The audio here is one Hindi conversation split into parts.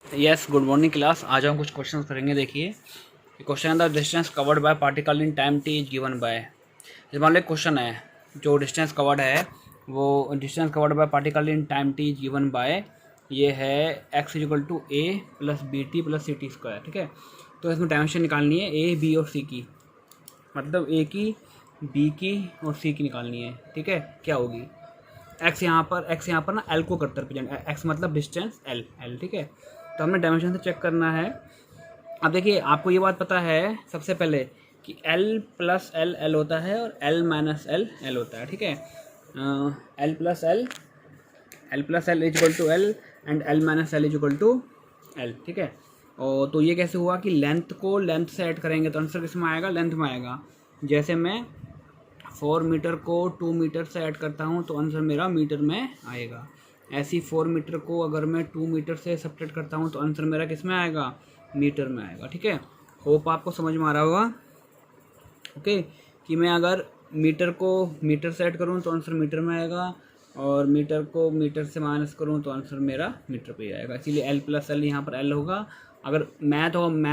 Yes, good morning class. आज हम कुछ क्वेश्चन करेंगे। देखिए, question the distance covered by particle in time T is given bye. जैसे मान लो क्वेश्चन है, जो डिस्टेंस कवर्ड है वो distance covered by particle in time T is given by, ये है X equal to A plus B T plus C T square. ठीक है, तो इसमें डायमेंशन निकालनी है ए बी और सी की, मतलब ए की, बी की और सी की निकालनी है। ठीक है, क्या होगी एक्स यहाँ पर ना एल को करता रिप्रेजेंट, एक्स मतलब डिस्टेंस एल एल। ठीक है, तो हमने डायमेंशन से चेक करना है। अब देखिए, आपको ये बात पता है सबसे पहले कि एल प्लस एल एल होता है और एल माइनस एल एल होता है। ठीक है, L plus L is equal to L and L minus L is equal to L. ठीक है, और तो ये कैसे हुआ कि लेंथ को लेंथ से ऐड करेंगे तो आंसर किस में आएगा, लेंथ में आएगा। जैसे मैं 4 मीटर को 2 मीटर से ऐड करता हूँ तो आंसर मेरा मीटर में आएगा। ऐसी 4 मीटर को अगर मैं 2 मीटर से सब्ट्रैक्ट करता हूँ तो आंसर मेरा किस में आएगा, मीटर में आएगा। ठीक है, होप आपको समझ में आ रहा होगा। ओके, कि मैं अगर मीटर को मीटर से ऐड करूँ तो आंसर मीटर में आएगा, और मीटर को मीटर से माइनस करूँ तो आंसर मेरा मीटर पे ही आएगा। इसीलिए एल प्लस एल यहाँ पर एल होगा। अगर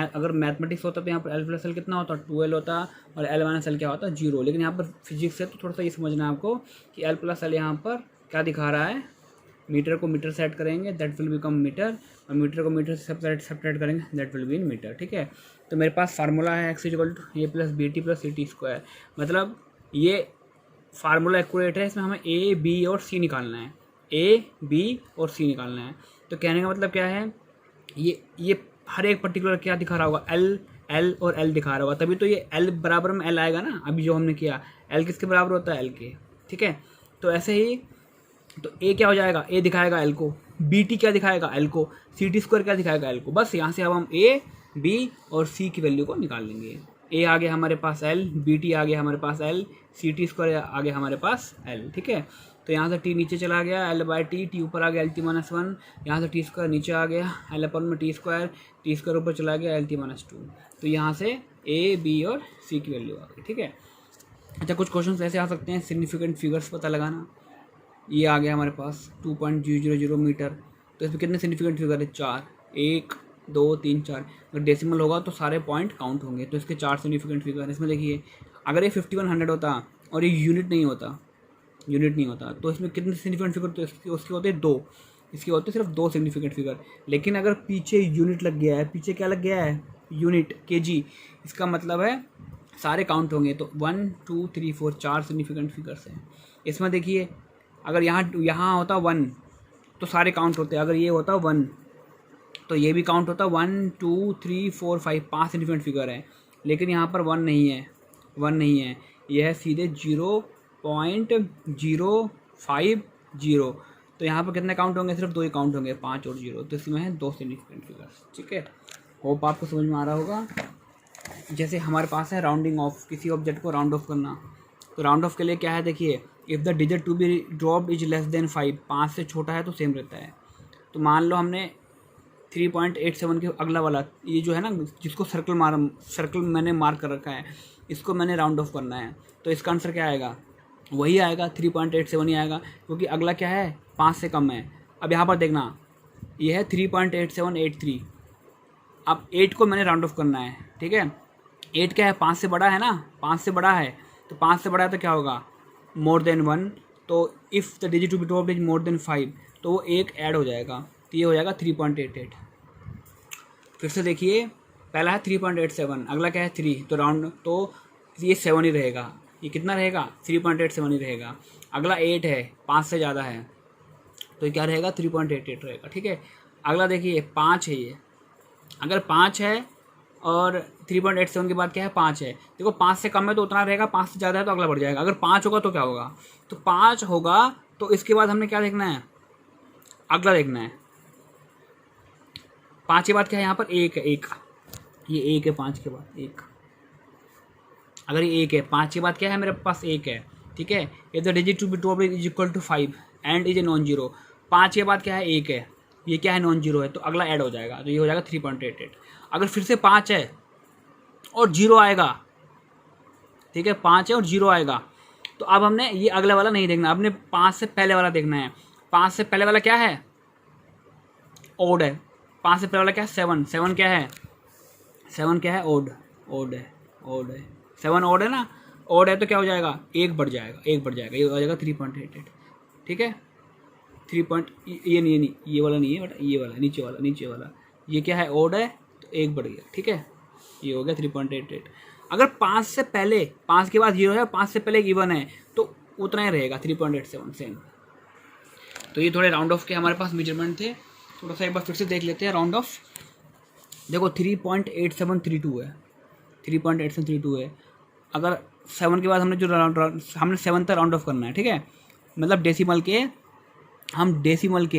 अगर मैथमेटिक्स होता तो यहाँ पर एल प्लस एल कितना होता, 2L होता, और एल माइनस एल क्या होता, 0। लेकिन यहाँ पर फिजिक्स है तो थोड़ा सा ये समझना है आपको कि एल प्लस एल यहाँ पर क्या दिखा रहा है, मीटर को मीटर से ऐड करेंगे दैट विल बिकम मीटर, और मीटर को मीटर से सेपरेट करेंगे that will be in metre. ठीक है, तो मेरे पास फार्मूला है X equal to A plus B T plus C T square. मतलब ये फार्मूला एक्यूरेट है, इसमें हमें ए बी और सी निकालना है, ए बी और सी निकालना है। तो कहने का मतलब क्या है, ये हर एक पर्टिकुलर क्या दिखा रहा होगा, एल एल और एल दिखा रहा होगा, तभी तो ये एल बराबर में एल आएगा ना। अभी जो हमने किया, एल किसके बराबर होता है, एल के। ठीक है, तो ऐसे ही तो ए क्या हो जाएगा, ए दिखाएगा एल को, बी टी क्या दिखाएगा, एल को, सी टी स्क्वायर क्या दिखाएगा, एल को। बस यहाँ से अब हम ए बी और सी की वैल्यू को निकाल लेंगे। ए आ गया हमारे पास एल, बी टी आ गया हमारे पास एल, सी टी स्क्वायर आ गया हमारे पास एल। ठीक है, तो यहाँ से टी नीचे चला गया, एल बाई टी ऊपर आ गया एल टी माइनस 1, यहाँ से टी स्क्वायर नीचे आ गया, एल अपन में टी स्क्वायर ऊपर चला गया एल टी माइनस 2। तो यहाँ से ए बी और सी की वैल्यू आ गई। ठीक है, अच्छा, कुछ क्वेश्चन ऐसे आ सकते हैं, सिग्निफिकेंट फिगर्स पता लगाना। ये आ गया हमारे पास 2.000 मीटर, तो इसमें कितने सिग्निफिकेंट फिगर है, 4, 1 2 3 4। अगर डेसिमल होगा तो सारे पॉइंट काउंट होंगे, तो इसके 4 सिग्निफिकेंट फिगर हैं। इसमें देखिए, अगर ये 5100 होता और ये यूनिट नहीं होता तो इसमें कितने सिग्निफिकेंट फिगर, तो उसके होते 2, इसके होते सिर्फ 2 सिग्निफिकेंट फिगर। लेकिन अगर पीछे यूनिट लग गया है, पीछे क्या लग गया है, यूनिट, केजी, इसका मतलब है सारे काउंट होंगे। तो 1 2 3 4 4 सिग्निफिकेंट फिगर्स हैं। इसमें देखिए, अगर यहाँ होता 1 तो सारे काउंट होते, अगर ये होता 1 तो ये भी काउंट होता, 1 2 3 4 5 5 सिग्निफिकेंट फिगर है। लेकिन यहाँ पर 1 नहीं है, यह है सीधे 0.050। तो यहाँ पर कितने काउंट होंगे, सिर्फ 2 ही काउंट होंगे, 5 और 0। तो इसमें है 2 सिग्निफिकेंट फिगर्स। ठीक है, होप आपको समझ में आ रहा होगा। जैसे हमारे पास है राउंडिंग ऑफ, किसी ऑब्जेक्ट को राउंड ऑफ करना, तो राउंड ऑफ के लिए क्या है, देखिए, if the digit to be dropped is less than 5, 5 से छोटा है तो सेम रहता है। तो मान लो हमने 3.87 के अगला वाला, ये जो है ना, जिसको सर्कल मैंने मार्क कर रखा है, इसको मैंने राउंड ऑफ करना है, तो इसका आंसर क्या आएगा, वही आएगा, 3.87 ही आएगा, क्योंकि अगला क्या है, 5 से कम है। अब यहाँ पर देखना, ये है 3.8783। अब 8 को मैंने राउंड ऑफ करना है। ठीक है, 8 क्या है, 5 से बड़ा है ना, 5 से बड़ा है, तो 5 से बड़ा है तो क्या होगा, मोर देन 1। तो if the digit to be dropped is more than 5, तो वो एक ऐड हो जाएगा, तो ये हो जाएगा 3.88। फिर से देखिए, पहला है 3.87, अगला क्या है 3, तो राउंड, तो ये 7 ही रहेगा। ये कितना रहेगा, 3.87 ही रहेगा। अगला 8 है, 5 से ज़्यादा है, तो क्या रहेगा, 3.88 रहेगा। ठीक है, अगला देखिए 5 है, ये अगर 5 है और 3.87 के बाद क्या है, 5 है, देखो 5 से कम है तो उतना रहेगा, 5 से ज़्यादा है तो अगला बढ़ जाएगा। अगर 5 होगा तो क्या होगा, तो 5 होगा तो इसके बाद हमने क्या देखना है, अगला देखना है। 5 के बाद क्या है, यहाँ पर 1 है, 1, ये 1 है, 5 के बाद 1, अगर ये 1 है, 5 के बाद क्या है, मेरे पास 1 है। ठीक है, if the digit to be dropped is equal to 5 and is a non zero, 5 के बाद क्या है, 1 है, ये क्या है, नॉन जीरो है, तो अगला ऐड हो जाएगा, तो ये हो जाएगा 3.88। अगर फिर से 5 है और 0 आएगा, ठीक है, 5 है और 0 आएगा, तो अब हमने ये अगला वाला नहीं देखना, अपने 5 से पहले वाला देखना है। 5 से पहले वाला क्या है, ओड है, 5 से पहले वाला क्या है 7, 7 क्या है, 7 क्या है ओड, ओड है, ओड है, 7 ओड है ना, ओड है तो क्या हो जाएगा, एक बढ़ जाएगा, एक बढ़ जाएगा, ये हो जाएगा 3.88, ठीक है। 3 पॉइंट ये नहीं, ये वाला नहीं है बट ये वाला नीचे वाला, नीचे वाला ये क्या है ओड है तो एक बढ़ गया, ठीक है, ये हो गया 3.88। अगर 5 से पहले, 5 के बाद 0 है, 5 से पहले एक इवन है तो उतना ही रहेगा 3.87 सेम। तो ये थोड़े राउंड ऑफ के हमारे पास मेजरमेंट थे, थोड़ा सा एक बार फिर से देख लेते हैं राउंड ऑफ। देखो 3.8732 है, 3.8732 है। अगर 7 के बाद हमने जो हमने 7 तक राउंड ऑफ करना है, ठीक है, मतलब डेसिमल के, हम डेसिमल के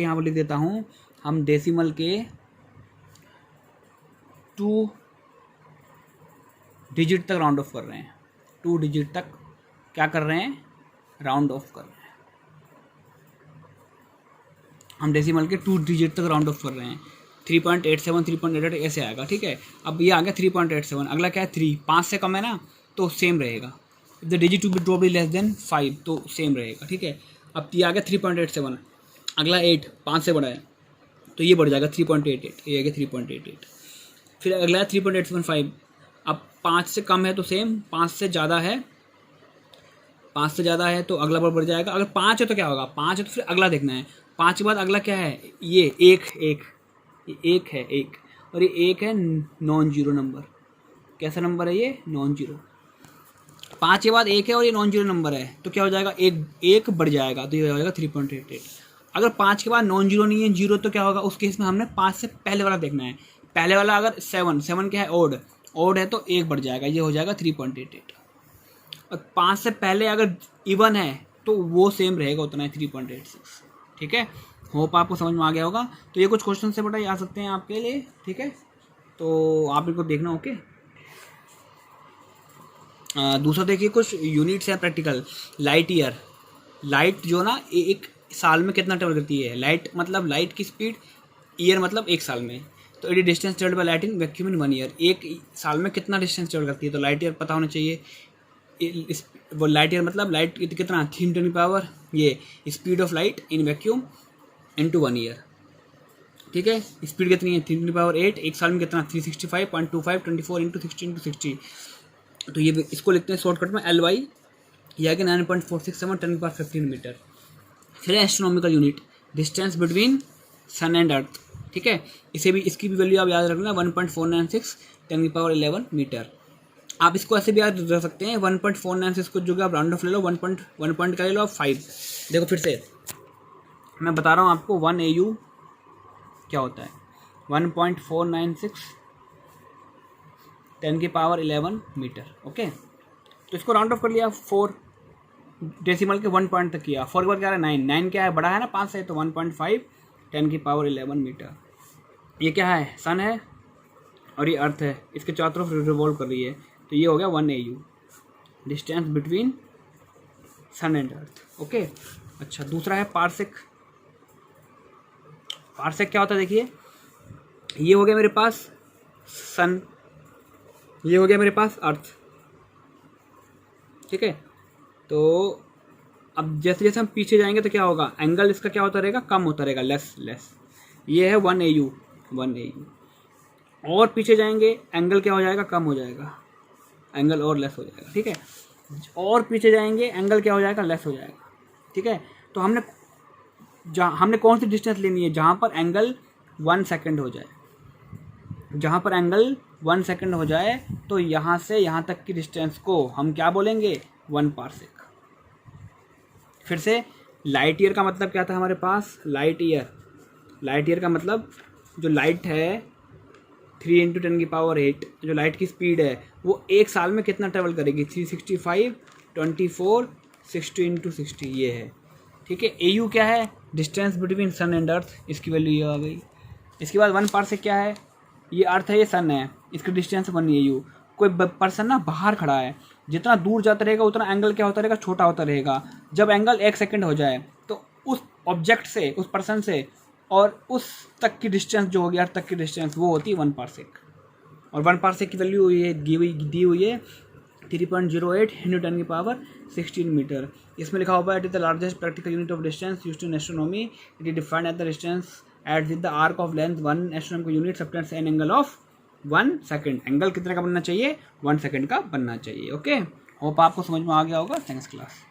यहाँ पर लिख देता हूँ, हम डेसिमल के 2 डिजिट तक राउंड ऑफ कर रहे हैं, 2 डिजिट तक क्या कर रहे हैं, राउंड ऑफ कर रहे हैं। हम डेसिमल के 2 डिजिट तक राउंड ऑफ कर रहे हैं, 3.87 3.88 ऐसे आएगा, ठीक है। अब ये आ गया 3.87, अगला क्या है 3, 5 से कम है ना तो सेम रहेगा, if the digit to be less than 5 तो सेम रहेगा, ठीक है। अब ये आ गया 3.87, अगला 8, 5 से बड़ा है तो ये बढ़ जाएगा 3.88, ये आ गया 3.88। फिर अगला है 3.875, अब 5 से कम है तो सेम, 5 से ज़्यादा है, 5 से ज़्यादा है तो अगला बढ़ जाएगा। अगर 5 है तो क्या होगा, 5 है तो फिर अगला देखना है, 5 के बाद अगला क्या है, ये एक है, एक, और ये एक है नॉन जीरो नंबर, कैसा नंबर है ये, नॉन जीरो। 5 के बाद एक है और ये नॉन जीरो नंबर है तो क्या हो जाएगा, एक बढ़ जाएगा तो ये हो जाएगा 3.88। अगर 5 के बाद नॉन जीरो नहीं है, जीरो, तो क्या होगा, उस केस में हमने 5 से पहले वाला देखना है। पहले वाला अगर 7 क्या है ओड है तो एक बढ़ जाएगा, ये हो जाएगा 3.88। और 5 से पहले अगर इवन है तो वो सेम रहेगा, उतना है 3.86, ठीक है। होप आपको समझ में आ गया होगा। तो ये कुछ क्वेश्चन से बेटा आ सकते हैं आपके लिए, ठीक है, तो आप इनको देखना, ओके। दूसरा देखिए, कुछ यूनिट्स हैं प्रैक्टिकल। लाइट ईयर, लाइट जो ना एक साल में कितना ट्रेवल करती है, लाइट मतलब लाइट की स्पीड, ईयर मतलब एक साल में, तो it distance travel by light in vacuum in 1 year, एक साल में कितना डिस्टेंस ट्रेवल करती है, तो लाइट ईयर पता होना चाहिए। वो लाइट ईयर मतलब लाइट कितना, 3 पावर ये speed of light in vacuum into 1 year, ठीक है। स्पीड कितनी है, 3 × 8, एक साल में कितना, 365.25, 24 × 60 तो ये इसको लिखते हैं शॉर्टकट में LY, यह है कि 9.467 10⁻15 मीटर। फिर astronomical unit, distance between sun and earth, ठीक है, इसे भी, इसकी भी वैल्यू आप याद रखना, 1.496 10⁻11 मीटर। आप इसको ऐसे भी याद रख सकते हैं, 1.496 को जो कि आप राउंड ऑफ ले लो, 1 पॉइंट का ले लो आप 5। देखो फिर से मैं बता रहा हूँ आपको, 1 AU क्या होता है, 1.496 10⁻11 मीटर, ओके। तो इसको राउंड ऑफ कर लिया, 4 डेसिमल के 1 पॉइंट तक किया, 4 के बाद क्या है 9, 9 क्या है, बड़ा है ना 5 से, तो 1.5 10⁻11 मीटर। ये क्या है, सन है और ये अर्थ है, इसके चारों तरफ रिवॉल्व कर रही है, तो ये हो गया 1 AU, distance between sun and earth, okay. अच्छा, दूसरा है पार्सेक। पार्सेक क्या होता है, देखिए, ये हो गया मेरे पास सन, ये हो गया मेरे पास अर्थ, ठीक है। तो अब जैसे जैसे हम पीछे जाएंगे तो क्या होगा, एंगल इसका क्या होता रहेगा, कम होता रहेगा, लेस। ये है 1 AU, 1 AU। और पीछे जाएंगे एंगल क्या हो जाएगा, कम हो जाएगा, एंगल और लेस हो जाएगा, ठीक है। और पीछे जाएंगे एंगल क्या हो जाएगा, लेस हो जाएगा, ठीक है। तो हमने कौन सी डिस्टेंस लेनी है, जहाँ पर एंगल 1 सेकंड हो जाए, जहाँ पर एंगल 1 सेकंड हो जाए, तो यहाँ से यहाँ तक की डिस्टेंस को हम क्या बोलेंगे, 1 पार्सेक। फिर से लाइट ईयर का मतलब क्या था हमारे पास, लाइट ईयर का मतलब जो लाइट है 3 × 10⁸, जो लाइट की स्पीड है वो एक साल में कितना ट्रेवल करेगी, 365 24 60 × 60 ये है, ठीक है। AU क्या है, distance between sun and earth, इसकी वैल्यू ये आ गई। इसके बाद 1 पार्सेक क्या है, ये अर्थ है, ये सन है, इसकी डिस्टेंस 1 AU। कोई पर्सन ना बाहर खड़ा है, जितना दूर जाता रहेगा उतना एंगल क्या होता रहेगा, छोटा होता रहेगा। जब एंगल 1 सेकंड हो जाए तो उस ऑब्जेक्ट से, उस पर्सन से और उस तक की डिस्टेंस जो होगी, अर्थ तक की डिस्टेंस, वो होती है 1 पार्सेक। और 1 पार्सेक की वैल्यू ये दी हुई है 3.08 × 10⁻16 मीटर। इसमें लिखा हुआ है, it is the largest practical unit of distance used in astronomy, it is defined as the distance at with the arc of length 1 astronomical unit subtends an angle of 1 second. Angle कितने का बनना चाहिए? 1 सेकेंड का बनना चाहिए। ओके, होप आपको समझ में आ गया होगा। Thanks class.